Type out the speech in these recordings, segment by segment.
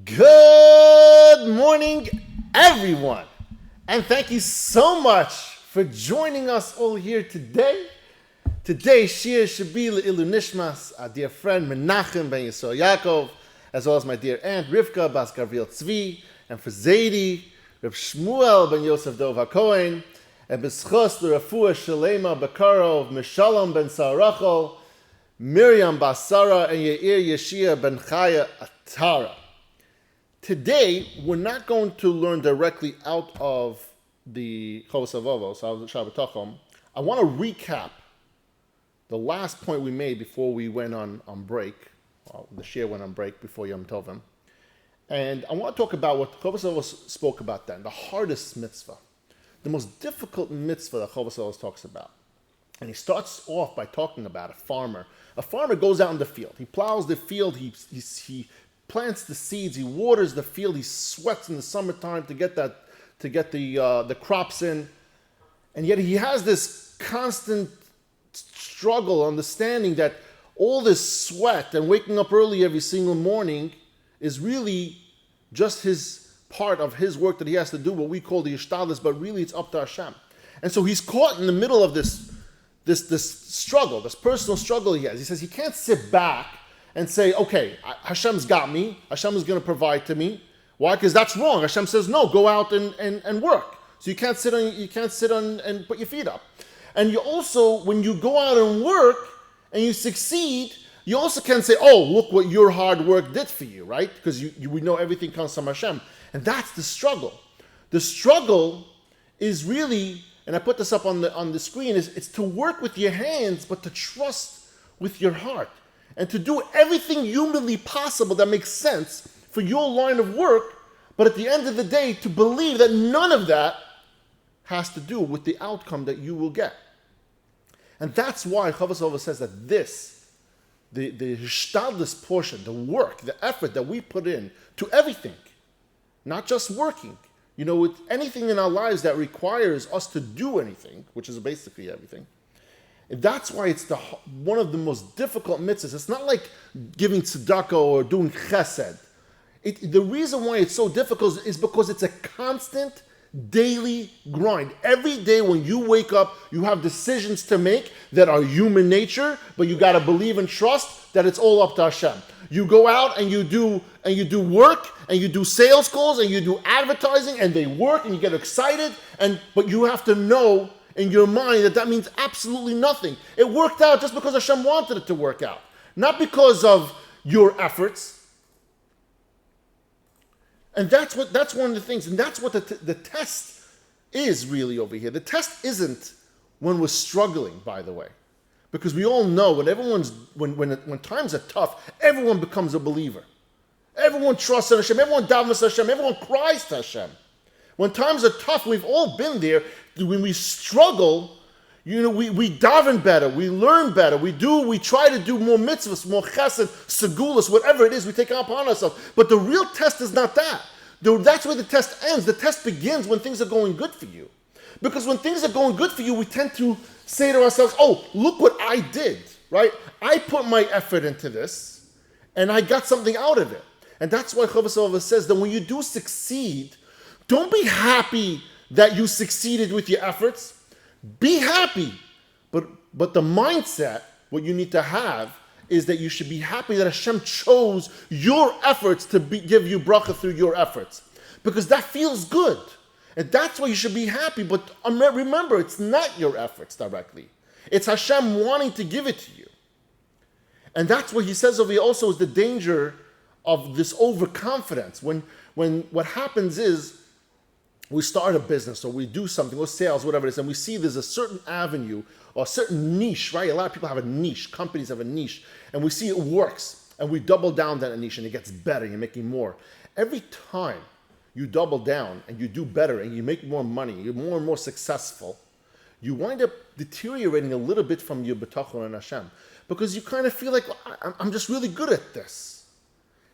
Good morning, everyone. And thank you so much for joining us all here today. Today's shiur should be Le'ilu Nishmas, our dear friend Menachem ben Yisrael Yaakov, as well as my dear aunt Rivka bas Gavriel Tzvi, and for Zaidi, Reb Shmuel ben Yosef Dov HaKohen, and B'schos l'Rafua Shalema Bakarov, Mishalom ben Sarachol, Miriam Basara, and Yair Yeshia ben Chaya Atara. Today, we're not going to learn directly out of the Chovos HaLevavos, Shaar HaBitachon. I want to recap the last point we made before we went on break. Well, the shiur went on break before Yom Tovim. And I want to talk about what Chovos HaLevavos spoke about then, the hardest mitzvah, the most difficult mitzvah that Chovos HaLevavos talks about. And he starts off by talking about a farmer. A farmer goes out in the field. He plows the field. He plants the seeds. He waters the field. He sweats in the summertime to get the crops in. And yet he has this constant struggle, understanding that all this sweat and waking up early every single morning is really just his part of his work that he has to do, what we call the ishtadlus, but really it's up to Hashem. And so he's caught in the middle of this struggle, this personal struggle he has. He says he can't sit back and say, okay, Hashem's got me. Hashem is going to provide to me. Why? Because that's wrong. Hashem says, no, go out and work. So you can't sit on and put your feet up. And you also, when you go out and work and you succeed, you also can say, oh, look what your hard work did for you, right? Because we know everything comes from Hashem. And that's the struggle. The struggle is really, and I put this up on the screen, it's to work with your hands, but to trust with your heart. And to do everything humanly possible that makes sense for your line of work, but at the end of the day, to believe that none of that has to do with the outcome that you will get. And that's why Chovos HaLevavos says that the hishtadlus portion, the work, the effort that we put in to everything, not just working, with anything in our lives that requires us to do anything, which is basically everything. That's why it's one of the most difficult mitzvahs. It's not like giving tzedakah or doing chesed. The reason why it's so difficult is because it's a constant daily grind. Every day when you wake up, you have decisions to make that are human nature, but you got to believe and trust that it's all up to Hashem. You go out and you do work and you do sales calls and you do advertising and they work and you get excited, but you have to know in your mind that means absolutely nothing. It worked out just because Hashem wanted it to work out, not because of your efforts. And that's one of the things, and that's what the test is really over here. The test isn't when we're struggling, by the way, because we all know when times are tough, everyone becomes a believer. Everyone trusts in Hashem. Everyone davens Hashem. Everyone cries to Hashem. When times are tough, we've all been there. When we struggle, we daven better, we learn better, we try to do more mitzvahs, more chesed, segulas, whatever it is we take upon ourselves. But the real test is not that. That's where the test ends. The test begins when things are going good for you. Because when things are going good for you, we tend to say to ourselves, oh, look what I did, right? I put my effort into this, and I got something out of it. And that's why Chovos HaLevavos says that when you do succeed, don't be happy that you succeeded with your efforts. Be happy. But the mindset, what you need to have, is that you should be happy that Hashem chose your efforts to give you bracha through your efforts. Because that feels good. And that's why you should be happy. But remember, it's not your efforts directly. It's Hashem wanting to give it to you. And that's what he says over here also is the danger of this overconfidence. When what happens is, we start a business or we do something, or sales, whatever it is, and we see there's a certain avenue or a certain niche, right? A lot of people have a niche, companies have a niche, and we see it works, and we double down that niche, and it gets better, you're making more. Every time you double down and you do better and you make more money, you're more and more successful, you wind up deteriorating a little bit from your Bitachon and Hashem, because you kind of feel like, well, I'm just really good at this.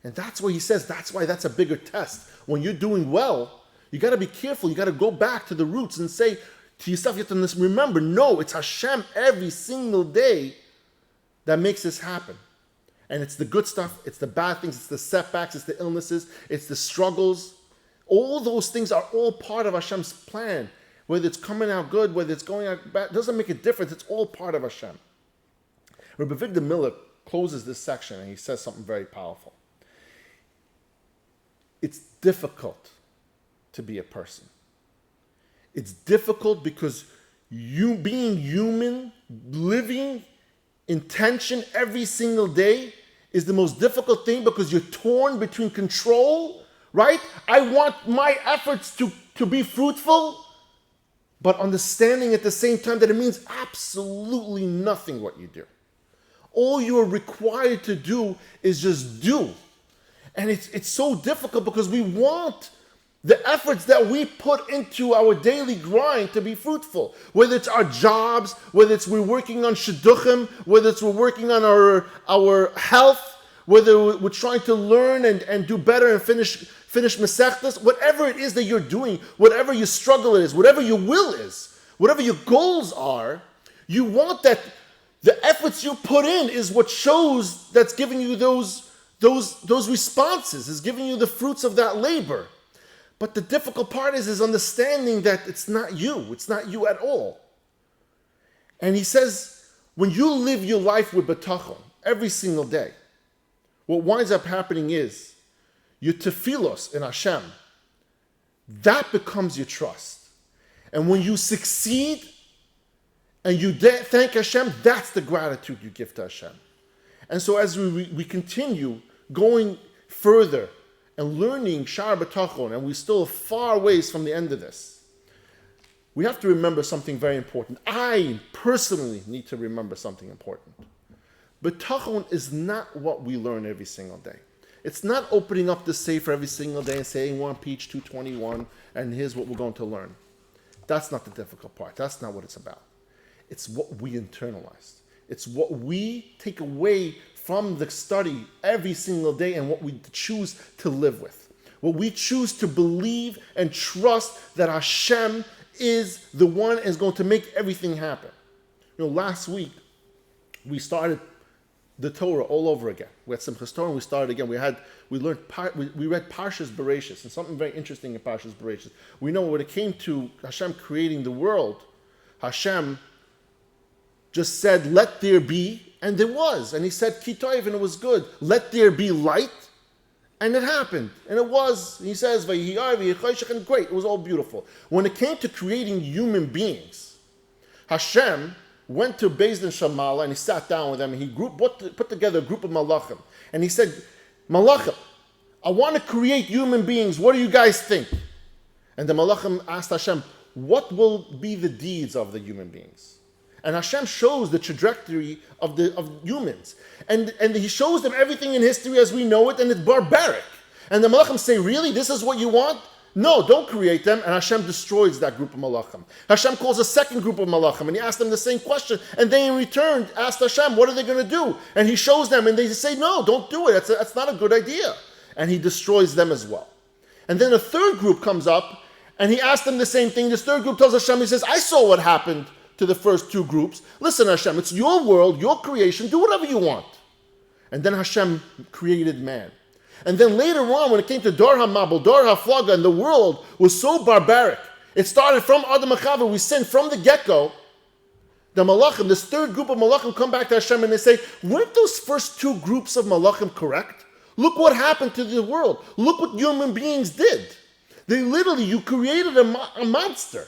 And that's why he says, that's why that's a bigger test. When you're doing well, you got to be careful. You got to go back to the roots and say to yourself, you have to remember, no, it's Hashem every single day that makes this happen. And it's the good stuff, it's the bad things, it's the setbacks, it's the illnesses, it's the struggles. All those things are all part of Hashem's plan. Whether it's coming out good, whether it's going out bad, it doesn't make a difference. It's all part of Hashem. Rabbi Victor Miller closes this section and he says something very powerful. It's difficult to be a person. It's difficult because you being human, living in tension every single day is the most difficult thing because you're torn between control, right? I want my efforts to be fruitful, but understanding at the same time that it means absolutely nothing what you do. All you are required to do is just do. And it's so difficult because we want the efforts that we put into our daily grind to be fruitful. Whether it's our jobs, whether it's we're working on shidduchim, whether it's we're working on our health, whether we're trying to learn and do better and finish Masechtas, whatever it is that you're doing, whatever your struggle is, whatever your will is, whatever your goals are, you want that the efforts you put in is what shows that's giving you those responses, is giving you the fruits of that labor. But the difficult part is understanding that it's not you at all. And he says, when you live your life with Bitachon every single day, what winds up happening is your tefillos in Hashem, that becomes your trust. And when you succeed and you thank Hashem, that's the gratitude you give to Hashem. And so as we continue going further and learning Shaar HaBitachon, and we're still far ways from the end of this, we have to remember something very important. I personally need to remember something important. Bitachon is not what we learn every single day. It's not opening up the Sefer every single day and saying we're on page 221 and here's what we're going to learn. That's not the difficult part. That's not what it's about. It's what we internalize. It's what we take away from the study every single day and what we choose to live with. What we choose to believe and trust that Hashem is the one is going to make everything happen. Last week we started the Torah all over again. We had Simchas Torah and we started again. We read Parshas Bereshis, and something very interesting in Parshas Bereshis. We know when it came to Hashem creating the world, Hashem just said, let there be, and there was. And he said, Ki toiv, and it was good. Let there be light, and it happened. And it was. He says, Vayihi Arvi, Yechoshech, and great. It was all beautiful. When it came to creating human beings, Hashem went to Beis Din Shamala and he sat down with them and he put together a group of malachim. And he said, Malachim, I want to create human beings. What do you guys think? And the malachim asked Hashem, what will be the deeds of the human beings? And Hashem shows the trajectory of humans. And he shows them everything in history as we know it, and it's barbaric. And the malachim say, really? This is what you want? No, don't create them. And Hashem destroys that group of malachim. Hashem calls a second group of malachim, and he asks them the same question. And they in return asked Hashem, what are they going to do? And he shows them, and they say, no, don't do it. That's not a good idea. And he destroys them as well. And then a third group comes up, and he asks them the same thing. This third group tells Hashem, he says, I saw what happened to the first two groups. Listen, Hashem, it's your world, your creation. Do whatever you want. And then Hashem created man. And then later on, when it came to Dor HaMabul, Dor HaFlaga, and the world was so barbaric. It started from Adam and Chava. We sinned from the get-go. The Malachim, this third group of Malachim, come back to Hashem and they say, weren't those first two groups of Malachim correct? Look what happened to the world. Look what human beings did. They literally, you created a monster.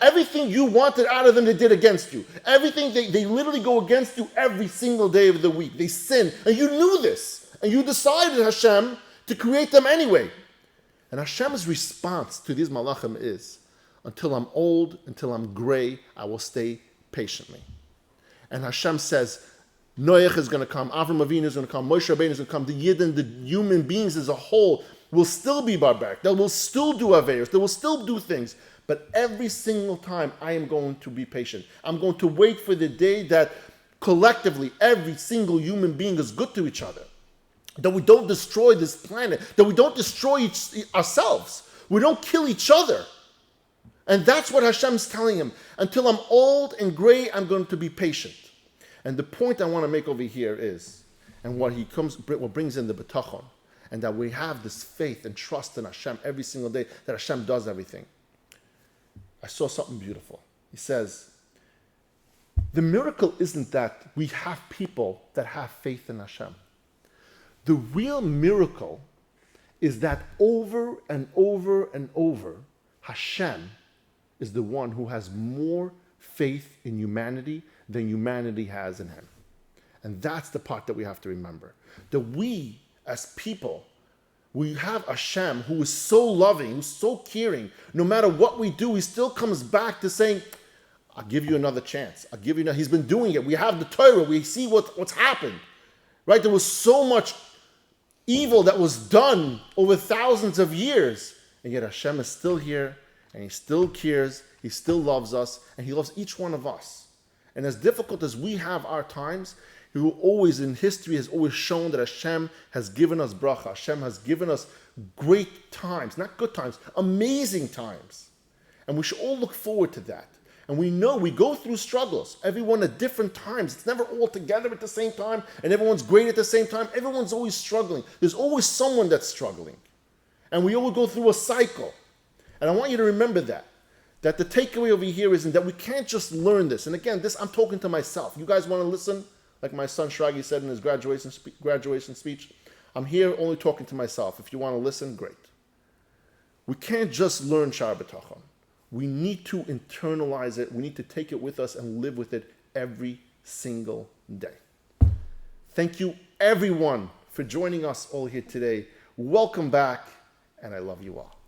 Everything you wanted out of them, they did against you. Everything, they literally go against you every single day of the week. They sin. And you knew this. And you decided, Hashem, to create them anyway. And Hashem's response to these malachim is, until I'm old, until I'm gray, I will stay patiently. And Hashem says, Noach is going to come, Avram Avinu is going to come, Moshe Rabbeinu is going to come, the Yidden, the human beings as a whole will still be barbaric. They will still do aveiros. They will still do things. But every single time, I am going to be patient. I'm going to wait for the day that collectively, every single human being is good to each other. That we don't destroy this planet. That we don't destroy ourselves. We don't kill each other. And that's what Hashem's telling him. Until I'm old and gray, I'm going to be patient. And the point I want to make over here is, and what brings in the Bitachon, and that we have this faith and trust in Hashem every single day, that Hashem does everything. I saw something beautiful. He says, the miracle isn't that we have people that have faith in Hashem. The real miracle is that over and over and over, Hashem is the one who has more faith in humanity than humanity has in him. And that's the part that we have to remember. That we, as people, we have Hashem who is so loving, who's so caring. No matter what we do, he still comes back to saying, I'll give you another chance. I'll give you another. He's been doing it. We have the Torah. We see what's happened. Right? There was so much evil that was done over thousands of years. And yet Hashem is still here, and he still cares, he still loves us, and he loves each one of us. And as difficult as we have our times, he will always, in history, has always shown that Hashem has given us bracha. Hashem has given us great times, not good times, amazing times. And we should all look forward to that. And we know we go through struggles, everyone at different times. It's never all together at the same time, and everyone's great at the same time. Everyone's always struggling. There's always someone that's struggling. And we all go through a cycle. And I want you to remember that the takeaway over here isn't that we can't just learn this. And again, I'm talking to myself. You guys want to listen? Like my son Shragi said in his graduation speech, I'm here only talking to myself. If you want to listen, great. We can't just learn Shaar HaBitachon. We need to internalize it. We need to take it with us and live with it every single day. Thank you, everyone, for joining us all here today. Welcome back, and I love you all.